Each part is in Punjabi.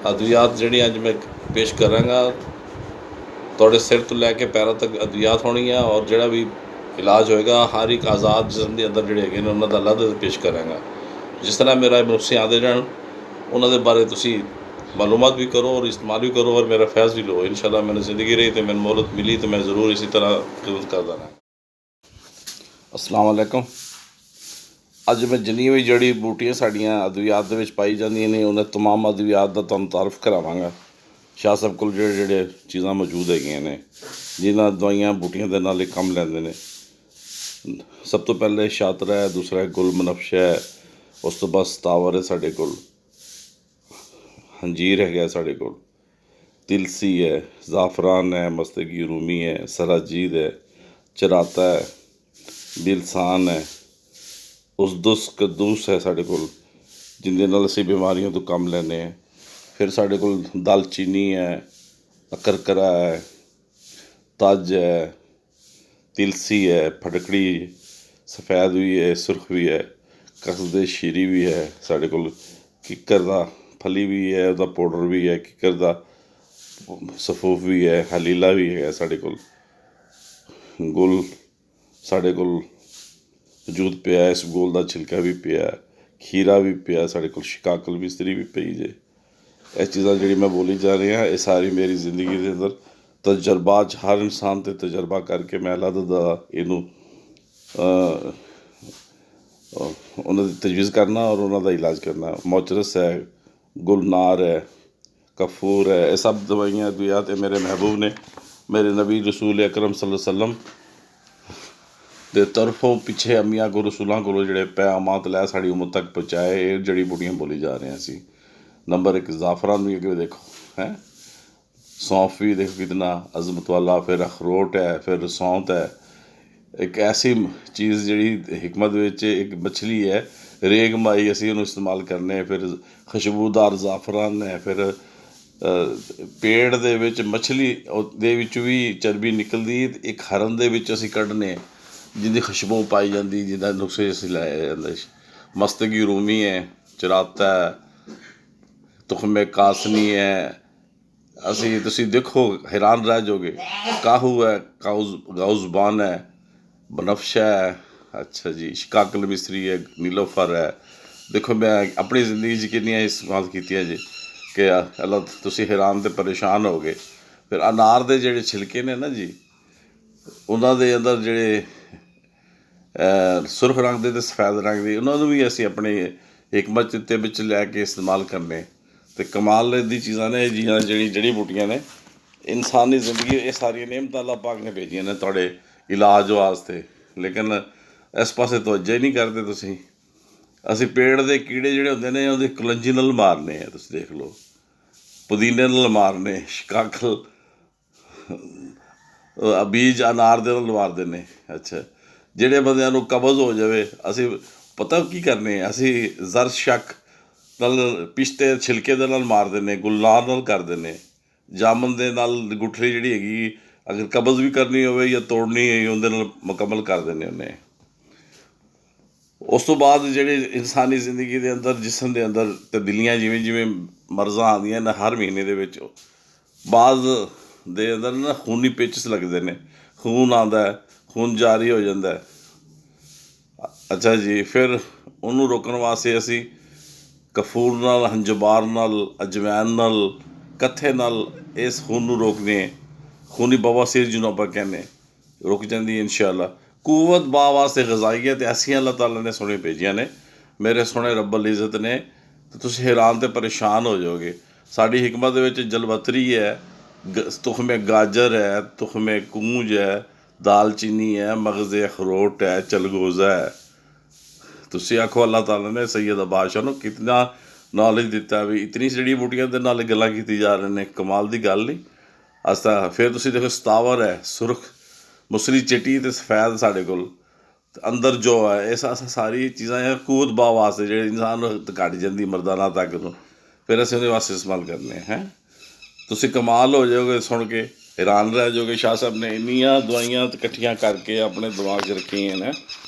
अद्वियात जी अज मैं पेश कराँगा थोड़े सिर तो लैके पैरों तक अद्वियात होनी है और जोड़ा भी इलाज होएगा हर एक आज़ाद जिसम के अंदर जोड़े है उन्होंने अलग पेश कराँगा। जिस तरह मेरा नुस्खे आते जान उन्होंने बारे तुसी मालूमात भी करो और इस्तेमाल भी करो और मेरा फैज़ भी लो। इंशाअल्लाह मैंने ज़िंदगी रही तो मैंने मोहलत मिली तो मैं ज़रूर इसी तरह खिदमत करता रहा। अस्सलाम वालेकुम। अज मैं जिन्नी भी जड़ी बूटियां साड़ियाँ अद्वियात दे विच पाई जांदियां ने उन्हें तमाम अद्वियात दा तुहानूं तारफ करावांगा। शाह साहब कोल जेह्ड़े चीज़ां मौजूद हैगियां ने जिन्हां दवाइयां बूटियां दे नाल कम लैंदे ने। सब तो पहले शातरा है, दूसरा है गुल मनफशा है, उस तो बाद सतावर है साढ़े कोल, हंजीर है साढ़े कोल, तिलसी है, ज़ाफ़रान है, मस्तगी रूमी है, सराजीद है, चराता है, बिलसान है, उसदुस कद्दूस है साढ़े कोल जिंदे नाल असीं बीमारियों तो कम लैने हैं। फिर साढ़े कोल दालचीनी है, अकरकरा है, तज है, तिलसी है, फटकड़ी सफ़ैद भी है, सुरख भी है, कसदे शीरी भी है साढ़े कोल, किकर दा फली भी है, उसदा पाउडर भी है, किकर दा सफूफ भी है, हलीला भी है साढ़े कोल, गुल साढ़े कोल मौजूद पिया, इस गुल दा छिलका भी पिया, खीरा भी पिया साढ़े कोल, शिकाकल बिस्तरी भी पई जे। ये चीज़ां जिहड़ी मैं बोली जा रही हैं ये सारी मेरी जिंदगी के अंदर तजर्बात हर इंसान ते तजर्बा करके मैं अलग इनू उन्होंने तजवीज़ करना और उन्होंने इलाज करना। मोचरस है, गुलनार है, कफूर है, ये सब दवाइयाँ अद्वियात मेरे महबूब ने मेरे नबी रसूल अकरम सल्लल्लाहु अलैहि वसल्लम दे तरफों पिछे अम्मियां को रसूलों को जोड़े पैगामात लै साड़ी उम्मत तक पहुँचाए। ये जड़ी बूटियां बोली जा रही हैं सी। नंबर एक ज़ाफ़रान भी अगर देखो है, सौंफ भी देखो कितना अजमत वाला, फिर अखरोट है, फिर सौंत है। एक ऐसी चीज़ जी हिकमत विच एक मछली है रेग माई असी उन्होंने इस्तेमाल करने। फिर खुशबूदार ज़ाफ़रान है, फिर पेड़ दे विच मछली दे विच भी चर्बी निकलदी, एक हरन दे विच असी कड्ढने जिंदी खुशबू पाई जाती, जिंदा नुस्खे असी लाया जाता। मस्तगी रूमी है, चराता है, तुखमे कासनी है, असी तुसी देखो हैरान रह जाओगे। काहू है, गाउज़बान है, बनफशा है, अच्छा जी, शिकाकल मिस्री है, नीलोफर है। देखो मैं अपनी जिंदगी च कितनियां इस्तेमाल कीतियां जी कि अल्लाह तुसी हैरान ते परेशान हो गए। फिर अनार दे जेह्ड़े छिलके ने ना जी उन्हां दे अंदर जेह्ड़े सुरख रंग दे ते सफेद रंग दे उन्होंने भी असी अपने हिकमत ते बिच लैके इस्तेमाल करने। तो कमाल दी चीज़ां ने जियां जड़ी बूटियां ने इंसानी जिंदगी ये सारियां नेमतां अल्लाह पाक ने भेजियां ने तुहाडे इलाज वास्ते, लेकिन इस पासे तवज्जो ही नहीं करते तुसी। असी पेड़ दे कीड़े जिहड़े हुंदे ने उहदी कलंजी नाल मारने आ, तुसी देख लो, पुदीने नाल मारने, शिकाकल बीज अनार दे नाल मारदे ने। अच्छा, ਜਿਹੜੇ ਬੰਦਿਆਂ ਨੂੰ ਕਬਜ਼ ਹੋ ਜਾਵੇ ਅਸੀਂ ਪਤਾ ਕੀ ਕਰਨੇ ਅਸੀਂ ਜ਼ਰ ਸ਼ੱਕ ਨਾਲ ਪਿਸਤੇ ਛਿਲਕੇ ਦੇ ਨਾਲ ਮਾਰ ਦਿੰਦੇ, ਗੁਲਨਾਰ ਨਾਲ ਕਰ ਦਿੰਦੇ, ਜਾਮਨ ਦੇ ਨਾਲ ਗੁਠਲੀ ਜਿਹੜੀ ਹੈਗੀ ਅਗਰ ਕਬਜ਼ ਵੀ ਕਰਨੀ ਹੋਵੇ ਜਾਂ ਤੋੜਨੀ ਹੈ ਉਹਦੇ ਨਾਲ ਮੁਕੰਮਲ ਕਰ ਦਿੰਦੇ ਹੁੰਦੇ। ਉਸ ਤੋਂ ਬਾਅਦ ਜਿਹੜੇ ਇਨਸਾਨੀ ਜ਼ਿੰਦਗੀ ਦੇ ਅੰਦਰ ਜਿਸਮ ਦੇ ਅੰਦਰ ਤਬਦੀਲੀਆਂ ਜਿਵੇਂ ਜਿਵੇਂ ਮਰਜ਼ਾਂ ਆਉਂਦੀਆਂ ਨੇ ਹਰ ਮਹੀਨੇ ਦੇ ਵਿੱਚ ਬਾਅਦ ਦੇ ਅੰਦਰ ਨਾ ਖੂਨੀ ਪੇਚਿਸ ਲੱਗਦੇ ਨੇ, ਖੂਨ ਆਉਂਦਾ, खून जारी हो जाता है। अच्छा जी, फिर उन्होंने रोकने वास्ते असी कफूर नाल, हंजबार नाल, अजवैन नाल, कत्थे नाल इस खून नूं रोकने। खूनी बवासीर जिन्हों आपां कहने रुक जाती है इंशाअल्लाह। कुवत बा वास्ते गज़ाइयत ऐसियां अल्लाह ताला ने सोहनी भेजियां ने मेरे सोहने रब्बुल इज़्ज़त ने, तो तुसीं हैरान ते परेशान हो जाओगे। साडी हिकमत दे विच जलवतरी है, तुखमे गाजर है, तुखमे कूंज है, दालचीनी है, मगज़े अखरोट है, चलगोज़ा है। तुसी आखो अल्लाह ताला ने सैयद बादशाह नूं कितना नॉलेज दिता भी इतनी जड़ी बूटियां दे नाल गल्लां कीती जा रही ने, कमाल दी गल नहीं। असा फिर तुसी देखो सतावर है, सुरख मुसरी चिट्टी ते सफेद साढ़े कोल अंदर जो है इस सारी चीज़ां कूद बा वास्ते जेह्ड़े इंसान घट जाती मर्दाना ताकत नूं, फिर असीं उहदे वास्ते इस्तेमाल करने हैं। तुसी कमाल हो जाओगे सुन के, हैरान रह जाओगे। शाह साहब ने इन्नियां दवाइयां कट्ठियां करके अपने दिमाग च रखियां ने,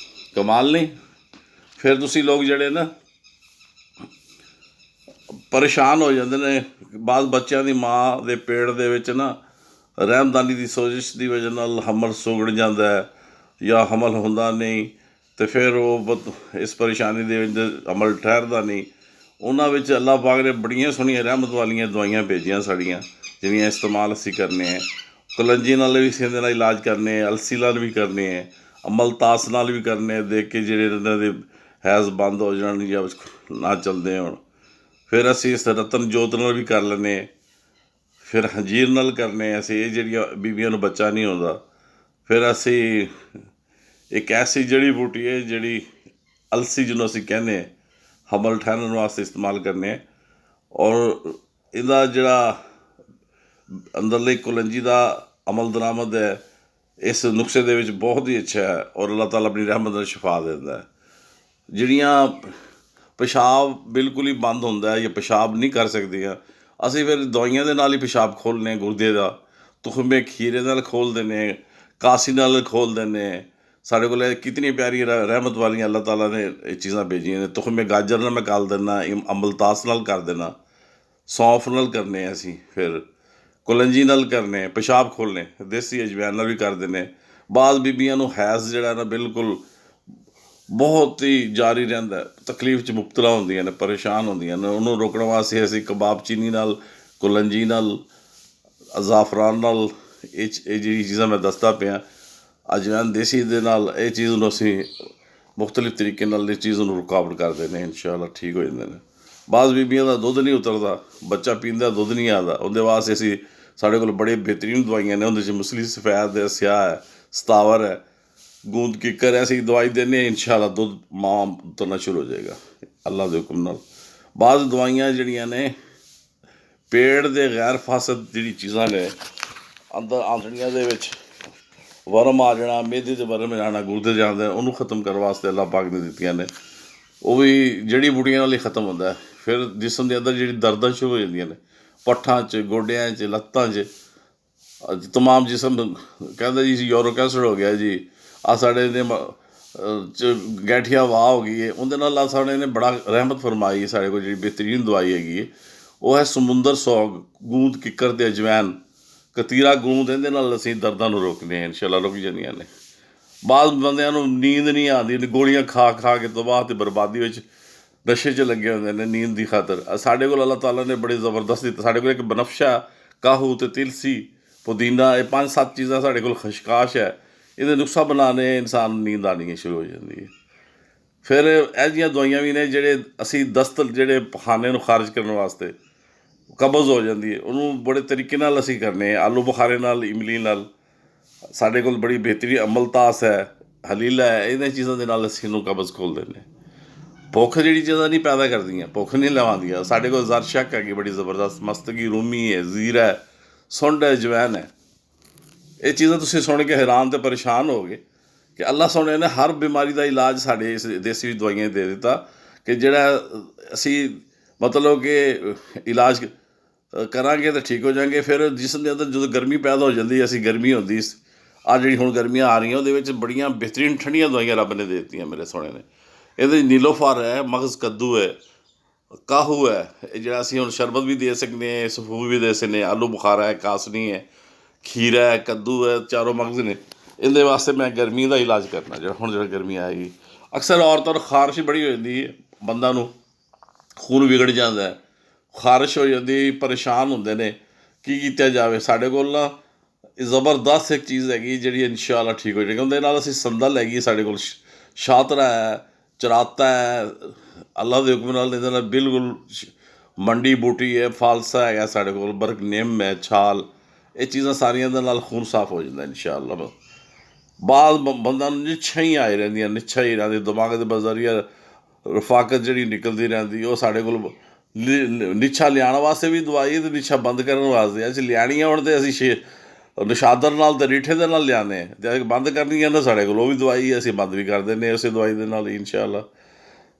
कमाल नहीं। फिर तुसी लोग जड़े ना ਪਰੇਸ਼ਾਨ ਹੋ ਜਾਂਦੇ ਨੇ। ਬਾਅਦ ਬੱਚਿਆਂ ਦੀ ਮਾਂ ਦੇ ਪੇਟ ਦੇ ਵਿੱਚ ਨਾ ਰਹਿਮਦਾਨੀ ਦੀ ਸੋਜਿਸ਼ ਦੀ ਵਜ੍ਹਾ ਨਾਲ ਹਮਲ ਸੁਗੜ ਜਾਂਦਾ ਹੈ ਜਾਂ ਹਮਲ ਹੁੰਦਾ ਨਹੀਂ, ਅਤੇ ਫਿਰ ਉਹ ਇਸ ਪਰੇਸ਼ਾਨੀ ਦੇ ਵਿੱਚ ਅਮਲ ਠਹਿਰਦਾ ਨਹੀਂ। ਉਹਨਾਂ ਵਿੱਚ ਅੱਲਾਹ ਪਾਕ ਨੇ ਬੜੀਆਂ ਸੋਹਣੀਆਂ ਰਹਿਮਤ ਵਾਲੀਆਂ ਦਵਾਈਆਂ ਭੇਜੀਆਂ ਸਾਡੀਆਂ, ਜਿਹੜੀਆਂ ਇਸਤੇਮਾਲ ਅਸੀਂ ਕਰਨੇ ਹੈ। ਕਲੰਜੀ ਨਾਲ ਵੀ ਅਸੀਂ ਇਹਦੇ ਨਾਲ ਇਲਾਜ ਕਰਨੇ ਹੈ, ਅਲਸੀ ਨਾਲ ਵੀ ਕਰਨੇ ਹੈ, ਅਮਲਤਾਸ ਨਾਲ ਵੀ ਕਰਨੇ, ਦੇਖ ਕੇ ਜਿਹੜੇ ਇਹਨਾਂ ਦੇ ਹੈਜ਼ ਬੰਦ ਹੋ ਜਾਣ ਜਾਂ ਨਾ ਚੱਲਦੇ ਹੋਣ। ਫਿਰ ਅਸੀਂ ਇਸ ਰਤਨ ਜੋਤ ਨਾਲ ਵੀ ਕਰ ਲੈਂਦੇ ਹਾਂ, ਫਿਰ ਹੰਜੀਰ ਨਾਲ ਕਰਨੇ ਅਸੀਂ, ਇਹ ਜਿਹੜੀਆਂ ਬੀਬੀਆਂ ਨੂੰ ਬੱਚਾ ਨਹੀਂ ਆਉਂਦਾ। ਫਿਰ ਅਸੀਂ ਇੱਕ ਐਸੀ ਜੜੀ ਬੂਟੀ ਹੈ ਜਿਹੜੀ ਅਲਸੀ, ਜਿਹਨੂੰ ਅਸੀਂ ਕਹਿੰਦੇ ਹਾਂ, ਹਮਲ ਠਹਿਰਨ ਵਾਸਤੇ ਇਸਤੇਮਾਲ ਕਰਨੇ ਹੈ। ਔਰ ਇਹਦਾ ਜਿਹੜਾ ਅੰਦਰਲੀ ਕੁਲੰਜੀ ਦਾ ਅਮਲ ਦਰਾਮਦ ਹੈ, ਇਸ ਨੁਸਖੇ ਦੇ ਵਿੱਚ ਬਹੁਤ ਹੀ ਅੱਛਾ ਹੈ, ਔਰ ਅੱਲਾਹ ਤਾਲਾ ਆਪਣੀ ਰਹਿਮਤ ਨਾਲ ਸ਼ਿਫਾ ਦਿੰਦਾ ਹੈ। ਜਿਹੜੀਆਂ ਪਿਸ਼ਾਬ ਬਿਲਕੁਲ ਹੀ ਬੰਦ ਹੁੰਦਾ ਹੈ ਜਾਂ ਪਿਸ਼ਾਬ ਨਹੀਂ ਕਰ ਸਕਦੀਆਂ, ਅਸੀਂ ਫਿਰ ਦਵਾਈਆਂ ਦੇ ਨਾਲ ਹੀ ਪਿਸ਼ਾਬ ਖੋਲ੍ਹਦੇ ਹਾਂ। ਗੁਰਦੇ ਦਾ ਤੁਖਮੇ ਖੀਰੇ ਨਾਲ ਖੋਲ੍ਹ ਦਿੰਦੇ, ਕਾਸੀ ਨਾਲ ਖੋਲ੍ਹ ਦਿੰਦੇ। ਸਾਡੇ ਕੋਲ ਕਿਤਨੀ ਪਿਆਰੀ ਰਹਿਮਤ ਵਾਲੀਆਂ ਅੱਲਾਹ ਤਾਲਾ ਨੇ ਇਹ ਚੀਜ਼ਾਂ ਭੇਜੀਆਂ ਨੇ। ਤੁਖਮੇ ਗਾਜਰ ਨਾਲ ਮੈਂ ਕਰ ਦਿੰਦਾ, ਅਮਲਤਾਸ ਨਾਲ ਕਰ ਦੇਣਾ, ਸੌਂਫ ਨਾਲ ਕਰਨੇ ਅਸੀਂ, ਫਿਰ ਕੁਲੰਜੀ ਨਾਲ ਕਰਨੇ, ਪਿਸ਼ਾਬ ਖੋਲ੍ਹਣੇ, ਦੇਸੀ ਅਜਵੈਨ ਨਾਲ ਵੀ ਕਰ ਦਿੰਦੇ। ਬਾਅਦ ਬੀਬੀਆਂ ਨੂੰ ਹੈਜ਼ ਜਿਹੜਾ ਨਾ ਬਿਲਕੁਲ ਬਹੁਤ ਹੀ ਜਾਰੀ ਰਹਿੰਦਾ, ਤਕਲੀਫ 'ਚ ਮੁਬਤਲਾ ਹੁੰਦੀਆਂ ਨੇ, ਪਰੇਸ਼ਾਨ ਹੁੰਦੀਆਂ ਨੇ। ਉਹਨੂੰ ਰੋਕਣ ਵਾਸਤੇ ਅਸੀਂ ਕਬਾਬ ਚੀਨੀ ਨਾਲ, ਕੁਲੰਜੀ ਨਾਲ, ਜ਼ਾਫਰਾਨ ਨਾਲ, ਇਹ ਜਿਹੜੀ ਚੀਜ਼ਾਂ ਮੈਂ ਦੱਸਦਾ ਪਿਆ, ਅਜਵੈਨ ਦੇਸੀ ਦੇ ਨਾਲ, ਇਹ ਚੀਜ਼ ਨੂੰ ਅਸੀਂ ਮੁਖਤਲਿਫ ਤਰੀਕੇ ਨਾਲ ਇਸ ਚੀਜ਼ ਨੂੰ ਰੁਕਾਵਟ ਕਰਦੇ ਨੇ। ਇਨਸ਼ਾ ਅੱਲਾ ਠੀਕ ਹੋ ਜਾਂਦੇ ਨੇ। ਬਾਅਦ ਬੀਬੀਆਂ ਦਾ ਦੁੱਧ ਨਹੀਂ ਉਤਰਦਾ, ਬੱਚਾ ਪੀਂਦਾ, ਦੁੱਧ ਨਹੀਂ ਆਉਂਦਾ, ਉਹਦੇ ਵਾਸਤੇ ਅਸੀਂ, ਸਾਡੇ ਕੋਲ ਬੜੇ ਬਿਹਤਰੀਨ ਦਵਾਈਆਂ ਨੇ। ਉਹਦੇ 'ਚ ਮੁਸਲੀ ਸਫੈਦ ਹੈ, ਸਿਆਹ ਹੈ, ਸਤਾਵਰ ਹੈ, ਗੂੰਦ ਕਿੱਕਰ ਹੈ। ਅਸੀਂ ਦਵਾਈ ਦਿੰਦੇ ਹਾਂ, ਇਨਸ਼ਾ ਅੱਲਾ ਦੁੱਧ ਮਾਂ ਉਤਰਨਾ ਸ਼ੁਰੂ ਹੋ ਜਾਏਗਾ ਅੱਲਾ ਦੇ ਹੁਕਮ ਨਾਲ। ਬਾਅਦ ਦਵਾਈਆਂ ਜਿਹੜੀਆਂ ਨੇ ਪੇਟ ਦੇ ਗੈਰ ਫਾਸਦ ਜਿਹੜੀ ਚੀਜ਼ਾਂ ਨੇ, ਅੰਦਰ ਆਂਤੜੀਆਂ ਦੇ ਵਿੱਚ ਵਰਮ ਆ ਜਾਣਾ, ਮਿਹਦੇ 'ਚ ਵਰਮ ਜਾਣਾ, ਗੁਰਦੇ ਜਾਂਦੇ, ਉਹਨੂੰ ਖ਼ਤਮ ਕਰਨ ਵਾਸਤੇ ਅੱਲਾਹ ਪਾਕ ਨੇ ਦਿੱਤੀਆਂ ਨੇ। ਉਹ ਵੀ ਜੜੀ ਬੂਟੀਆਂ ਨਾਲ ਹੀ ਖ਼ਤਮ ਹੁੰਦਾ। ਫਿਰ ਜਿਸਮ ਦੇ ਅੰਦਰ ਜਿਹੜੀ ਦਰਦਾਂ ਸ਼ੁਰੂ ਹੋ ਜਾਂਦੀਆਂ ਨੇ, ਪੱਠਾਂ 'ਚ, ਗੋਡਿਆਂ 'ਚ, ਲੱਤਾਂ 'ਚ, ਤਮਾਮ ਜਿਸਮ ਕਹਿੰਦਾ ਜੀ ਯੂਰਿਕ ਐਸਿਡ ਹੋ ਗਿਆ ਜੀ, ਆਹ ਸਾਡੇ ਨੇ ਗੈਠੀਆ ਵਾਹ ਹੋ ਗਈ ਹੈ। ਉਹਦੇ ਨਾਲ ਅੱਲਾਹ ਸਾਡੇ ਨੇ ਬੜਾ ਰਹਿਮਤ ਫਰਮਾਈ ਹੈ। ਸਾਡੇ ਕੋਲ ਜਿਹੜੀ ਬਿਹਤਰੀਨ ਦਵਾਈ ਹੈਗੀ ਹੈ, ਉਹ ਹੈ ਸਮੁੰਦਰ ਸੌਗ, ਗੂੰਦ ਕਿੱਕਰ ਅਤੇ ਅਜਵੈਨ, ਕਤੀਰਾ ਗੂੰਦ। ਇਹਦੇ ਨਾਲ ਅਸੀਂ ਦਰਦਾਂ ਨੂੰ ਰੋਕਦੇ ਹਾਂ, ਇਨਸ਼ਾ ਅੱਲਾ ਰੁਕ ਜਾਂਦੀਆਂ ਨੇ। ਬਾਅਦ ਬੰਦਿਆਂ ਨੂੰ ਨੀਂਦ ਨਹੀਂ ਆਉਂਦੀ, ਗੋਲੀਆਂ ਖਾ ਖਾ ਕੇ ਤਬਾਹ ਅਤੇ ਬਰਬਾਦੀ ਵਿੱਚ, ਨਸ਼ੇ 'ਚ ਲੱਗੇ ਹੁੰਦੇ ਨੇ ਨੀਂਦ ਦੀ ਖਾਤਰ। ਸਾਡੇ ਕੋਲ ਅੱਲਾਹ ਤਾਲਾ ਨੇ ਬੜੀ ਜ਼ਬਰਦਸਤ ਦਿੱਤਾ। ਸਾਡੇ ਕੋਲ ਇੱਕ ਬਨਫਸ਼ਾ, ਕਾਹੂ ਅਤੇ ਤਿਲਸੀ, ਪੁਦੀਨਾ, ਇਹ 5-7 ਚੀਜ਼ਾਂ ਸਾਡੇ ਕੋਲ ਖਸ਼ਕਾਸ਼ ਹੈ। ਇਹਦੇ ਨੁਸਖਾ ਬਣਾਉਣੇ, ਇਨਸਾਨ ਨੂੰ ਨੀਂਦ ਆਉਣੀ ਸ਼ੁਰੂ ਹੋ ਜਾਂਦੀ ਹੈ। ਫਿਰ ਇਹ ਜਿਹੀਆਂ ਦਵਾਈਆਂ ਵੀ ਨੇ ਜਿਹੜੇ ਅਸੀਂ ਦਸਤ, ਜਿਹੜੇ ਪਖਾਨੇ ਨੂੰ ਖਾਰਿਜ ਕਰਨ ਵਾਸਤੇ, ਕਬਜ਼ ਹੋ ਜਾਂਦੀ ਹੈ, ਉਹਨੂੰ ਬੜੇ ਤਰੀਕੇ ਨਾਲ ਅਸੀਂ ਕਰਨੇ, ਆਲੂ ਬੁਖਾਰੇ ਨਾਲ, ਇਮਲੀ ਨਾਲ। ਸਾਡੇ ਕੋਲ ਬੜੀ ਬਿਹਤਰੀਨ ਅਮਲਤਾਸ ਹੈ, ਹਲੀਲਾ ਹੈ, ਇਹਨਾਂ ਚੀਜ਼ਾਂ ਦੇ ਨਾਲ ਅਸੀਂ ਇਹਨੂੰ ਕਬਜ਼ ਖੋਲ੍ਹ ਦਿੰਦੇ। ਭੁੱਖ ਜਿਹੜੀ ਚੀਜ਼ਾਂ ਨਹੀਂ ਪੈਦਾ ਕਰਦੀਆਂ, ਭੁੱਖ ਨਹੀਂ ਲਵਾਉਂਦੀਆਂ, ਸਾਡੇ ਕੋਲ ਜ਼ਰ ਸ਼ੱਕ ਹੈਗੀ ਬੜੀ ਜ਼ਬਰਦਸਤ, ਮਸਤਗੀ ਰੂਮੀ ਹੈ, ਜ਼ੀਰਾ ਹੈ, ਸੁੰਡ ਹੈ, ਅਜਵੈਨ ਹੈ। ਇਹ ਚੀਜ਼ਾਂ ਤੁਸੀਂ ਸੁਣ ਕੇ ਹੈਰਾਨ ਅਤੇ ਪਰੇਸ਼ਾਨ ਹੋਗੇ ਕਿ ਅੱਲਾਹ ਸੋਹਣੇ ਨੇ ਹਰ ਬਿਮਾਰੀ ਦਾ ਇਲਾਜ ਸਾਡੇ ਇਸ ਦੇਸੀ ਦਵਾਈਆਂ ਦੇ ਦਿੱਤਾ, ਕਿ ਜਿਹੜਾ ਅਸੀਂ ਮਤਲਬ ਕਿ ਇਲਾਜ ਕਰਾਂਗੇ ਤਾਂ ਠੀਕ ਹੋ ਜਾਵਾਂਗੇ। ਫਿਰ ਜਿਸਮ ਦੇ ਅੰਦਰ ਜਦੋਂ ਗਰਮੀ ਪੈਦਾ ਹੋ ਜਾਂਦੀ, ਅਸੀਂ ਗਰਮੀ ਹੁੰਦੀ, ਆਹ ਜਿਹੜੀ ਹੁਣ ਗਰਮੀਆਂ ਆ ਰਹੀਆਂ, ਉਹਦੇ ਵਿੱਚ ਬੜੀਆਂ ਬਿਹਤਰੀਨ ਠੰਡੀਆਂ ਦਵਾਈਆਂ ਰੱਬ ਨੇ ਦੇ ਦਿੱਤੀਆਂ ਮੇਰੇ ਸੋਹਣੇ ਨੇ। ਇਹਦੇ 'ਚ ਨੀਲੋਫਰ ਹੈ, ਮਗਜ਼ ਕੱਦੂ ਹੈ, ਕਾਹੂ ਹੈ, ਇਹ ਜਿਹੜਾ ਅਸੀਂ ਹੁਣ ਸ਼ਰਬਤ ਵੀ ਦੇ ਸਕਦੇ ਹਾਂ, ਸਫੂਰ ਵੀ ਦੇ ਸਕਦੇ ਹਾਂ, ਆਲੂ ਬੁਖਾਰਾ ਹੈ, ਕਾਸਨੀ ਹੈ, ਖੀਰਾ ਹੈ, ਕੱਦੂ ਹੈ, ਚਾਰੋਂ ਮਗਜ਼ ਨੇ। ਇਹਦੇ ਵਾਸਤੇ ਮੈਂ ਗਰਮੀ ਦਾ ਇਲਾਜ ਕਰਨਾ, ਜਿਹੜਾ ਗਰਮੀ ਆਏਗੀ। ਅਕਸਰ ਔਰਤਾਂ ਨੂੰ ਖਾਰਿਸ਼ ਬੜੀ ਹੋ ਜਾਂਦੀ ਹੈ, ਬੰਦਾ ਨੂੰ ਖੂਨ ਵਿਗੜ ਜਾਂਦਾ, ਖਾਰਿਸ਼ ਹੋ ਜਾਂਦੀ, ਪਰੇਸ਼ਾਨ ਹੁੰਦੇ ਨੇ, ਕੀ ਕੀਤਾ ਜਾਵੇ। ਸਾਡੇ ਕੋਲ ਨਾ ਜ਼ਬਰਦਸਤ ਇੱਕ ਚੀਜ਼ ਹੈਗੀ ਜਿਹੜੀ ਇਨਸ਼ਾ ਅੱਲਾ ਠੀਕ ਹੋ ਜਾਏਗੀ। ਉਹਦੇ ਨਾਲ ਅਸੀਂ ਸੰਦਲ ਹੈਗੀ ਸਾਡੇ ਕੋਲ, ਸ਼ਾਤਰਾ ਹੈ, ਚਰਾਤਾ ਹੈ, ਅੱਲਾ ਦੇ ਹੁਕਮ ਨਾਲ ਇਹਦੇ ਨਾਲ ਬਿਲਕੁਲ ਮੰਡੀ ਬੂਟੀ ਹੈ, ਫਾਲਸਾ ਹੈਗਾ ਸਾਡੇ ਕੋਲ, ਬਰਕ ਨਿੰਮ ਹੈ, ਛਾਲ, ਇਹ ਚੀਜ਼ਾਂ ਸਾਰੀਆਂ ਦੇ ਨਾਲ ਖੂਨ ਸਾਫ਼ ਹੋ ਜਾਂਦਾ ਇਨਸ਼ਾ ਅੱਲਾ। ਬਾਅਦ ਬੰਦਾ ਨੂੰ ਨਿੱਛਾਂ ਹੀ ਆਏ ਰਹਿੰਦੀਆਂ, ਨਿੱਛਾਂ ਹੀ ਰਹਿੰਦੀ, ਦਿਮਾਗ ਦੇ ਬਜ਼ਰੀਆ ਰਫਾਕਤ ਜਿਹੜੀ ਨਿਕਲਦੀ ਰਹਿੰਦੀ। ਉਹ ਸਾਡੇ ਕੋਲ ਨਿੱਛਾ ਲਿਆਉਣ ਵਾਸਤੇ ਵੀ ਦਵਾਈ ਅਤੇ ਨਿੱਛਾ ਬੰਦ ਕਰਨ ਵਾਸਤੇ। ਅਸੀਂ ਲਿਆਉਣੀਆਂ ਹੁਣ ਤਾਂ ਅਸੀਂ ਨਿਸ਼ਾਦਰ ਨਾਲ ਅਤੇ ਰੀਠੇ ਦੇ ਨਾਲ ਲਿਆਉਂਦੇ ਹਾਂ, ਜੇ ਬੰਦ ਕਰਨੀਆਂ ਨਾ ਸਾਡੇ ਕੋਲ ਉਹ ਵੀ ਦਵਾਈ ਅਸੀਂ ਬੰਦ ਵੀ ਕਰ ਦਿੰਦੇ ਹਾਂ ਉਸੇ ਦਵਾਈ ਦੇ ਨਾਲ ਇਨਸ਼ਾ ਅੱਲਾ।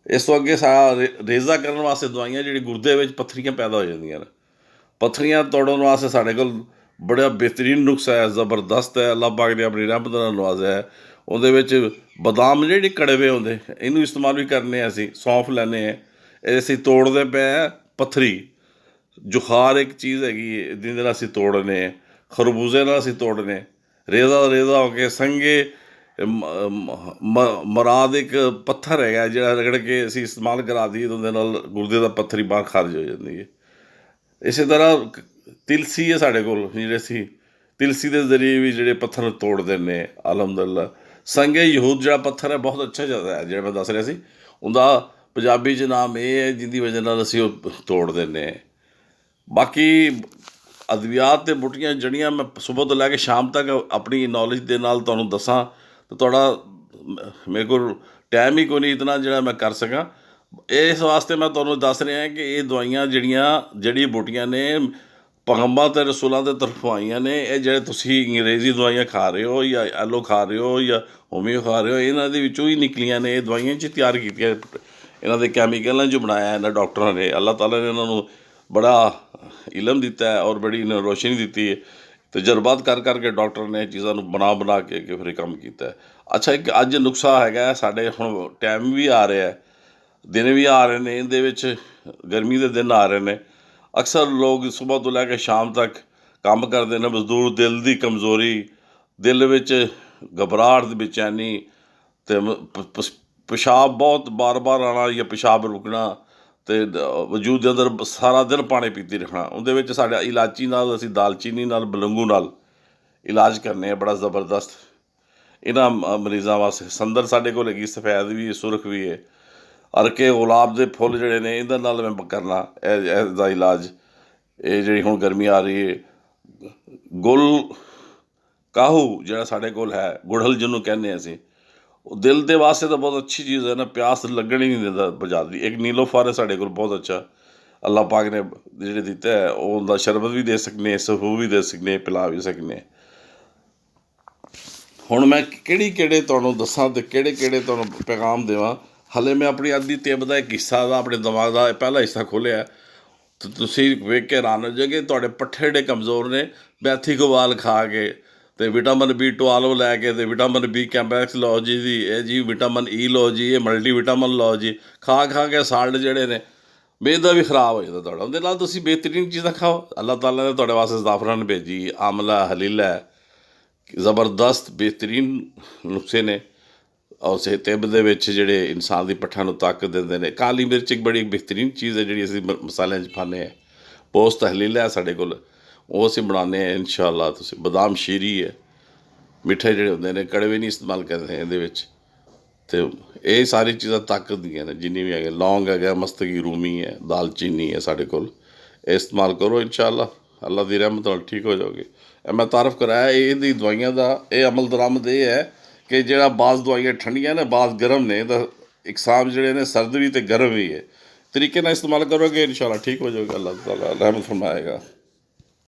ਇਸ ਤੋਂ ਅੱਗੇ ਸਾਰਾ ਰੇਜ਼ਾ ਕਰਨ ਵਾਸਤੇ ਦਵਾਈਆਂ, ਜਿਹੜੀ ਗੁਰਦੇ ਵਿੱਚ ਪੱਥਰੀਆਂ ਪੈਦਾ ਹੋ ਜਾਂਦੀਆਂ ਨੇ, ਪੱਥਰੀਆਂ ਤੋੜਨ ਵਾਸਤੇ ਸਾਡੇ ਕੋਲ ਬੜਾ ਬਿਹਤਰੀਨ ਨੁਸਖਾ ਹੈ, ਜ਼ਬਰਦਸਤ ਹੈ, ਅੱਲਾਹ ਪਾਕ ਨੇ ਆਪਣੀ ਰਹਿਮਤ ਨਾਲ ਨਵਾਜ਼ਿਆ ਹੈ। ਉਹਦੇ ਵਿੱਚ ਬਦਾਮ ਜਿਹੜੇ ਕੜਵੇ ਹੁੰਦੇ, ਇਹਨੂੰ ਇਸਤੇਮਾਲ ਵੀ ਕਰਨੇ ਅਸੀਂ, ਸੌਂਫ ਲੈਂਦੇ ਹਾਂ, ਇਹ ਅਸੀਂ ਤੋੜਦੇ ਪਏ ਹਾਂ, ਪੱਥਰੀ, ਜੁਖਾਰ ਇੱਕ ਚੀਜ਼ ਹੈਗੀ ਹੈ ਜਿਹਦੇ ਨਾਲ ਅਸੀਂ ਤੋੜਨੇ, ਖਰਬੂਜ਼ੇ ਨਾਲ ਅਸੀਂ ਤੋੜਨੇ, ਰੇਜ਼ਾ ਰੇਜ਼ਾ ਹੋ ਕੇ ਸੰਗੇ ਮਰਾਦ ਇੱਕ ਪੱਥਰ ਹੈਗਾ ਜਿਹੜਾ ਰਗੜ ਕੇ ਅਸੀਂ ਇਸਤੇਮਾਲ ਕਰਾ ਦਈਏ ਤਾਂ ਉਹਦੇ ਨਾਲ ਗੁਰਦੇ ਦਾ ਪੱਥਰੀ ਬਾਹਰ ਖਾਰਜ ਹੋ ਜਾਂਦੀ ਹੈ। ਇਸੇ ਤਰ੍ਹਾਂ ਤਿਲਸੀ ਹੈ ਸਾਡੇ ਕੋਲ, ਜਿਹੜੇ ਅਸੀਂ ਤਿਲਸੀ ਦੇ ਜ਼ਰੀਏ ਵੀ ਜਿਹੜੇ ਪੱਥਰ ਤੋੜ ਦਿੰਦੇ ਅਲਹਮਦੁਲਿਲਾ। ਸੰਗੇ ਯਹੂਦ ਜਿਹੜਾ ਪੱਥਰ ਹੈ ਬਹੁਤ ਅੱਛਾ ਜ਼ਿਆਦਾ ਹੈ, ਜਿਹੜਾ ਮੈਂ ਦੱਸ ਰਿਹਾ ਸੀ, ਉਹਦਾ ਪੰਜਾਬੀ 'ਚ ਨਾਮ ਇਹ ਹੈ ਜਿਹਦੀ ਵਜ੍ਹਾ ਨਾਲ ਅਸੀਂ ਉਹ ਤੋੜ ਦਿੰਦੇ ਹਾਂ। ਬਾਕੀ ਅਦਵਿਆਤ ਅਤੇ ਬੂਟੀਆਂ ਜੜੀਆਂ ਮੈਂ ਸੁਬਹ ਤੋਂ ਲੈ ਕੇ ਸ਼ਾਮ ਤੱਕ ਆਪਣੀ ਨੌਲੇਜ ਦੇ ਨਾਲ ਤੁਹਾਨੂੰ ਦੱਸਾਂ ਤਾਂ ਤੁਹਾਡਾ ਮੇਰੇ ਕੋਲ ਟਾਈਮ ਹੀ ਕੋਈ ਨਹੀਂ ਇਤਨਾ ਜਿਹੜਾ ਮੈਂ ਕਰ ਸਕਾਂ। ਇਸ ਵਾਸਤੇ ਮੈਂ ਤੁਹਾਨੂੰ ਦੱਸ ਰਿਹਾ ਕਿ ਇਹ ਦਵਾਈਆਂ ਜਿਹੜੀਆਂ ਜੜੀ ਬੂਟੀਆਂ ਨੇ ਪੈਗੰਬਰਾਂ ਅਤੇ ਰਸੂਲਾਂ ਦੇ ਤਰਫੋਂ ਆਈਆਂ ਨੇ। ਇਹ ਜਿਹੜੇ ਤੁਸੀਂ ਅੰਗਰੇਜ਼ੀ ਦਵਾਈਆਂ ਖਾ ਰਹੇ ਹੋ ਜਾਂ ਐਲੋ ਖਾ ਰਹੇ ਹੋ ਜਾਂ ਹੋਮੀਓ ਖਾ ਰਹੇ ਹੋ, ਇਹਨਾਂ ਦੇ ਵਿੱਚੋਂ ਹੀ ਨਿਕਲੀਆਂ ਨੇ। ਇਹ ਦਵਾਈਆਂ 'ਚ ਤਿਆਰ ਕੀਤੀਆਂ, ਇਹਨਾਂ ਦੇ ਕੈਮੀਕਲਾਂ 'ਚ ਬਣਾਇਆ ਇਹਨਾਂ ਡਾਕਟਰਾਂ ਨੇ। ਅੱਲਾਹ ਤਾਲਾ ਨੇ ਇਹਨਾਂ ਨੂੰ ਬੜਾ ਇਲਮ ਦਿੱਤਾ ਹੈ ਔਰ ਬੜੀ ਰੋਸ਼ਨੀ ਦਿੱਤੀ ਹੈ। ਤਜਰਬਾਤ ਕਰ ਕਰਕੇ ਡਾਕਟਰ ਨੇ ਚੀਜ਼ਾਂ ਨੂੰ ਬਣਾ ਕੇ ਫਿਰ ਇਹ ਕੰਮ ਕੀਤਾ। ਅੱਛਾ, ਇੱਕ ਅੱਜ ਨੁਕਸਾ ਹੈਗਾ ਸਾਡੇ, ਹੁਣ ਟਾਈਮ ਵੀ ਆ ਰਿਹਾ, ਦਿਨ ਵੀ ਆ ਰਹੇ ਨੇ, ਇਹਦੇ ਵਿੱਚ ਗਰਮੀ ਦੇ ਦਿਨ ਆ ਰਹੇ ਨੇ। ਅਕਸਰ ਲੋਕ ਸੁਬਹ ਤੋਂ ਲੈ ਕੇ ਸ਼ਾਮ ਤੱਕ ਕੰਮ ਕਰਦੇ ਨੇ, ਮਜ਼ਦੂਰ। ਦਿਲ ਦੀ ਕਮਜ਼ੋਰੀ, ਦਿਲ ਵਿੱਚ ਘਬਰਾਹਟ, ਬੇਚੈਨੀ ਅਤੇ ਪਿਸ਼ਾਬ ਬਹੁਤ ਬਾਰ ਆਉਣਾ ਜਾਂ ਪਿਸ਼ਾਬ ਰੁਕਣਾ ਅਤੇ ਵਜੂਦ ਦੇ ਅੰਦਰ ਸਾਰਾ ਦਿਨ ਪਾਣੀ ਪੀਤੀ ਰੱਖਣਾ। ਉਹਦੇ ਵਿੱਚ ਸਾਡਾ ਇਲਾਚੀ ਨਾਲ, ਅਸੀਂ ਦਾਲਚੀਨੀ ਨਾਲ, ਬਲੰਗੂ ਨਾਲ ਇਲਾਜ ਕਰਨੇ ਆ ਬੜਾ ਜ਼ਬਰਦਸਤ ਇਹਨਾਂ ਮਰੀਜ਼ਾਂ ਵਾਸਤੇ। ਸੰਦਰ ਸਾਡੇ ਕੋਲ ਹੈਗੀ, ਸਫੈਦ ਵੀ, ਸੁਰਖ ਵੀ ਹੈ। ਅਰਕੇ ਗੁਲਾਬ ਦੇ ਫੁੱਲ ਜਿਹੜੇ ਨੇ ਇਹਦੇ ਨਾਲ ਮੈਂ ਕਰਨਾ ਇਹਦਾ ਇਲਾਜ। ਇਹ ਜਿਹੜੀ ਹੁਣ ਗਰਮੀ ਆ ਰਹੀ ਹੈ, ਗੁਲ ਕਾਹੂ ਜਿਹੜਾ ਸਾਡੇ ਕੋਲ ਹੈ, ਗੁੜਹਲ ਜਿਹਨੂੰ ਕਹਿੰਦੇ ਹਾਂ ਅਸੀਂ, ਉਹ ਦਿਲ ਦੇ ਵਾਸਤੇ ਤਾਂ ਬਹੁਤ ਅੱਛੀ ਚੀਜ਼ ਹੈ ਨਾ, ਪਿਆਸ ਲੱਗਣ ਹੀ ਨਹੀਂ ਦਿੰਦਾ ਬਾਜ਼ਾਰ ਦੀ। ਇੱਕ ਨੀਲੋਫਰ ਹੈ ਸਾਡੇ ਕੋਲ ਬਹੁਤ ਅੱਛਾ, ਅੱਲਾਹ ਪਾਕ ਨੇ ਜਿਹੜੇ ਦਿੱਤਾ ਹੈ। ਉਹਦਾ ਸ਼ਰਬਤ ਵੀ ਦੇ ਸਕਨੇ, ਸਹੂ ਵੀ ਦੇ ਸਕਨੇ, ਪਿਲਾ ਵੀ ਸਕਨੇ। ਹੁਣ ਮੈਂ ਕਿਹੜੇ ਤੁਹਾਨੂੰ ਦੱਸਾਂ ਅਤੇ ਕਿਹੜੇ ਤੁਹਾਨੂੰ ਪੈਗਾਮ ਦੇਵਾਂ। ਹਾਲੇ ਮੈਂ ਆਪਣੀ ਅੱਧੀ ਤਿੱਬ ਦਾ ਇੱਕ ਹਿੱਸਾ ਦਾ, ਆਪਣੇ ਦਿਮਾਗ ਦਾ ਪਹਿਲਾ ਹਿੱਸਾ ਖੋਲ੍ਹਿਆ ਅਤੇ ਤੁਸੀਂ ਵੇਖ ਕੇ ਹੈਰਾਨ ਹੋ ਜਾਓਗੇ। ਤੁਹਾਡੇ ਪੱਠੇ ਜਿਹੜੇ ਕਮਜ਼ੋਰ ਨੇ, ਮੈਥੀ ਗੋਵਾਲ ਖਾ ਕੇ ਅਤੇ ਵਿਟਾਮਿਨ B12 ਲੈ ਕੇ ਅਤੇ ਵਿਟਾਮਿਨ B ਕੰਪਲੈਕਸ ਲਓ ਜੀ, ਇਹ ਜੀ ਵਿਟਾਮਿਨ E ਲਓ ਜੀ, ਇਹ ਮਲਟੀ ਵਿਟਾਮਿਨ ਲਓ ਜੀ, ਖਾ ਕੇ ਸਾਲਟ ਜਿਹੜੇ ਨੇ, ਮਿਹਦਾ ਵੀ ਖਰਾਬ ਹੋ ਜਾਂਦਾ ਤੁਹਾਡਾ। ਉਹਦੇ ਨਾਲ ਤੁਸੀਂ ਬਿਹਤਰੀਨ ਚੀਜ਼ਾਂ ਖਾਓ। ਅੱਲਾਹ ਤਾਲਾ ਨੇ ਤੁਹਾਡੇ ਵਾਸਤੇ ਜ਼ਾਫਰਾਨ ਭੇਜੀ, ਆਮਲਾ, ਹਲੀਲਾ, ਜ਼ਬਰਦਸਤ ਬਿਹਤਰੀਨ ਨੁਸਖੇ ਨੇ। ਔਰ ਸੇ ਤਿੱਬ ਦੇ ਵਿੱਚ ਜਿਹੜੇ ਇਨਸਾਨ ਦੀ ਪੱਠਾਂ ਨੂੰ ਤਾਕਤ ਦਿੰਦੇ ਨੇ। ਕਾਲੀ ਮਿਰਚ ਇੱਕ ਬੜੀ ਬਿਹਤਰੀਨ ਚੀਜ਼ ਹੈ ਜਿਹੜੀ ਅਸੀਂ ਮਸਾਲਿਆਂ 'ਚ ਪਾਉਂਦੇ ਹਾਂ। ਪੋਸਤ ਹਲੀਲਾ ਹੈ ਸਾਡੇ ਕੋਲ, ਉਹ ਅਸੀਂ ਬਣਾਉਂਦੇ ਹਾਂ ਇਨਸ਼ਾ ਅੱਲਾਹ। ਤੁਸੀਂ ਬਦਾਮ ਸ਼ੀਰੀ ਹੈ, ਮਿੱਠੇ ਜਿਹੜੇ ਹੁੰਦੇ ਨੇ, ਕੜਵੇ ਨਹੀਂ ਇਸਤੇਮਾਲ ਕਰਦੇ ਇਹਦੇ ਵਿੱਚ। ਅਤੇ ਇਹ ਸਾਰੀ ਚੀਜ਼ਾਂ ਤਾਕਤ ਦੀਆਂ ਨੇ ਜਿੰਨੀ ਵੀ ਹੈਗੇ। ਲੌਂਗ ਹੈਗਾ, ਮਸਤਗੀ ਰੂਮੀ ਹੈ, ਦਾਲਚੀਨੀ ਹੈ ਸਾਡੇ ਕੋਲ। ਇਹ ਇਸਤੇਮਾਲ ਕਰੋ ਇਨਸ਼ਾ ਅੱਲਾਹ ਦੀ ਰਹਿਮਤ ਨਾਲ ਠੀਕ ਹੋ ਜਾਓਗੇ। ਮੈਂ ਤਾਰਫ ਕਰਾਇਆ ਇਹਦੀ ਦਵਾਈਆਂ ਦਾ। ਇਹ ਅਮਲ ਦਰਾਮਦ ਇਹ ਹੈ ਕਿ ਜਿਹੜਾ ਬਾਜ਼ ਦਵਾਈਆਂ ਠੰਡੀਆਂ ਨੇ, ਬਾਜ਼ ਗਰਮ ਨੇ, ਤਾਂ ਇਕਸਾਮ ਜਿਹੜੇ ਨੇ ਸਰਦ ਵੀ ਅਤੇ ਗਰਮ ਵੀ ਹੈ। ਤਰੀਕੇ ਨਾਲ ਇਸਤੇਮਾਲ ਕਰੋਗੇ ਇਨਸ਼ਾ ਅੱਲਾਹ ਠੀਕ ਹੋ ਜਾਓਗੇ। ਅੱਲਾਹ ਤਾਲਾ ਰਹਿਮਤ ਫਰਮਾਏਗਾ।